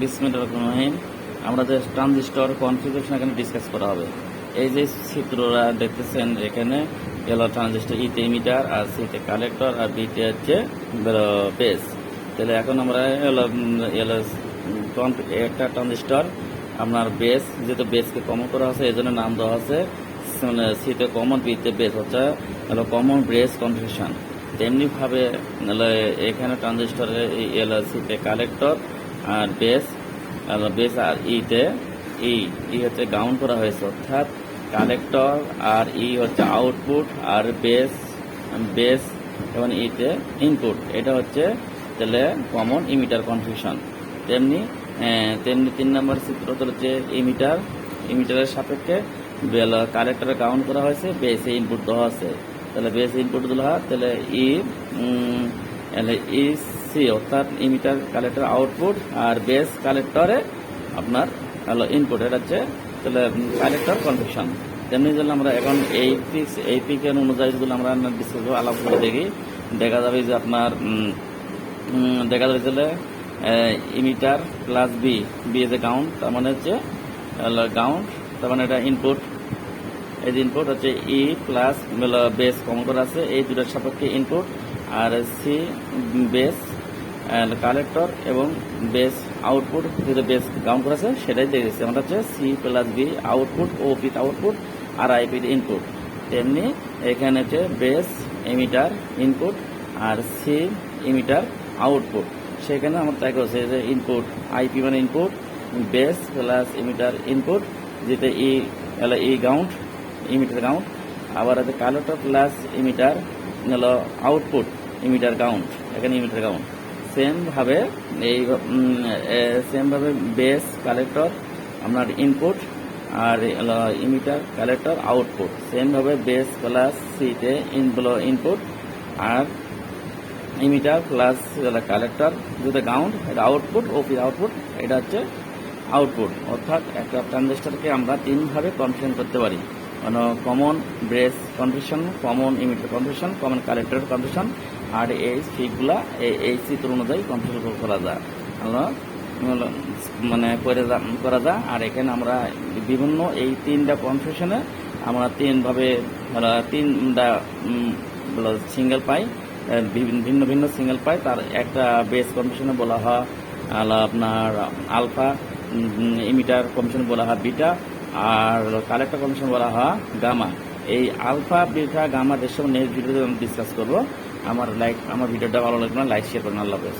বিসমিল্লাহির রহমানির রহিম। আমরা যে ট্রানজিস্টর কনফিগারেশন এখানে ডিসকাস করা হবে। এই যে চিত্রটা দেখতেছেন এখানে এলো ট্রানজিস্টর, ইতে ইমিটার আর সিতে কালেক্টর আর বিতে হচ্ছে বেস। তাহলে এখন আমরা একটা ট্রানজিস্টর আপনার বেস, যেহেতু বেসকে কমন করা আছে এই জন্য নাম দেওয়া আছে সিতে কমন, বিতে বেস হচ্ছে কমন বেস কনফিগারেশন। তেমনিভাবে এখানে ট্রানজিস্টরের সিতে কালেক্টর আর বেস আর ই হচ্ছে গ্রাউন্ড করা হয়েছে, অর্থাৎ কালেক্টর আর হচ্ছে আউটপুট আর বেস এবং ইতে ইনপুট। এটা হচ্ছে তাহলে কমন ইমিটার কনফিগারেশন। তেমনি 3 নম্বর চিত্র হচ্ছে ইমিটারের সাপেক্ষে কালেক্টরে গ্রাউন্ড করা হয়েছে, বেসে ইনপুট দেওয়া আছে। তাহলে বেস ইনপুট দেওয়া হয়, তাহলে সি অর্থাৎ ইমিটার কালেক্টর আউটপুট আর বেস কালেক্টরে আপনার ইনপুট। এটা হচ্ছে তাহলে কালেক্টর কনফিগারেশন। তেমনি যদি আমরা এখন এই পিকের অনুযায়ী যদি আমরা ডিসকাস আলাপ করে দেখি, দেখা যাবে যে আপনার যে emitter plus B as a ground, তার মানে হচ্ছে গ্রাউন্ড, তার মানে এটা ইনপুট। এই যে ইনপুট হচ্ছে ই প্লাস বেস কমন করা আছে, এই দুটার সাপেক্ষে ইনপুট, আর সি বেস কালেক্টর এবং বেস আউটপুট, যেটা বেস গ্রাউন্ড করা আছে সেটাই দেখেছি আমরা হচ্ছে সি প্লাস বি আউটপুট, ও পিতে আউটপুট আর আইপি ইনপুট। তেমনি এখানে হচ্ছে বেস ইমিটার ইনপুট আর সি ইমিটার আউটপুট। সেখানে আমার তাই করছে যে ইনপুট আইপি মানে input, base plus emitter input, যেটা ই গ্রাউন্ড ইমিটার গ্রাউন্ড, আবার আছে collector plus emitter output emitter ground, এখানে ইমিটার গ্রাউন্ড। সেমভাবে বেস কালেক্টর আপনার ইনপুট আর ইমিটার কালেক্টর আউটপুট। সেমভাবে বেস প্লাস সিতে ইনপুট আর ইমিটার প্লাস কালেক্টর যেটা গ্রাউন্ড, এটা আউটপুট, ওপি আউটপুট, এটা হচ্ছে আউটপুট। অর্থাৎ একটা ট্রানজিস্টরকে আমরা 3ভাবে কনফিগার করতে পারি, মানে common base configuration, common emitter configuration, common collector configuration, আর এই ফিকগুলা এই চিত্র অনুযায়ী কনফিগার করা যায় মানে করা যায়। আর এখানে আমরা বিভিন্ন এই 3টা কনফিগারেশনে আমরা 3ভাবে 3টা সিঙ্গেল পাই, ভিন্ন ভিন্ন সিঙ্গেল পাই। তার একটা বেস কনফিগারেশনে বলা হয় আপনার আলফা, ইমিটার কনফিগারেশন বলা হয় বিটা, আর কালেক্টর কনফিগারেশন বলা হয় গামা। এই আলফা, বিটা, গামা এর সব নেক্সট ভিডিওতে আমি ডিসকাস করবো। আমার ভিডিওটা ভালো লাগবে না, লাইক শেয়ার করুন। আল্লাহ হাফেজ।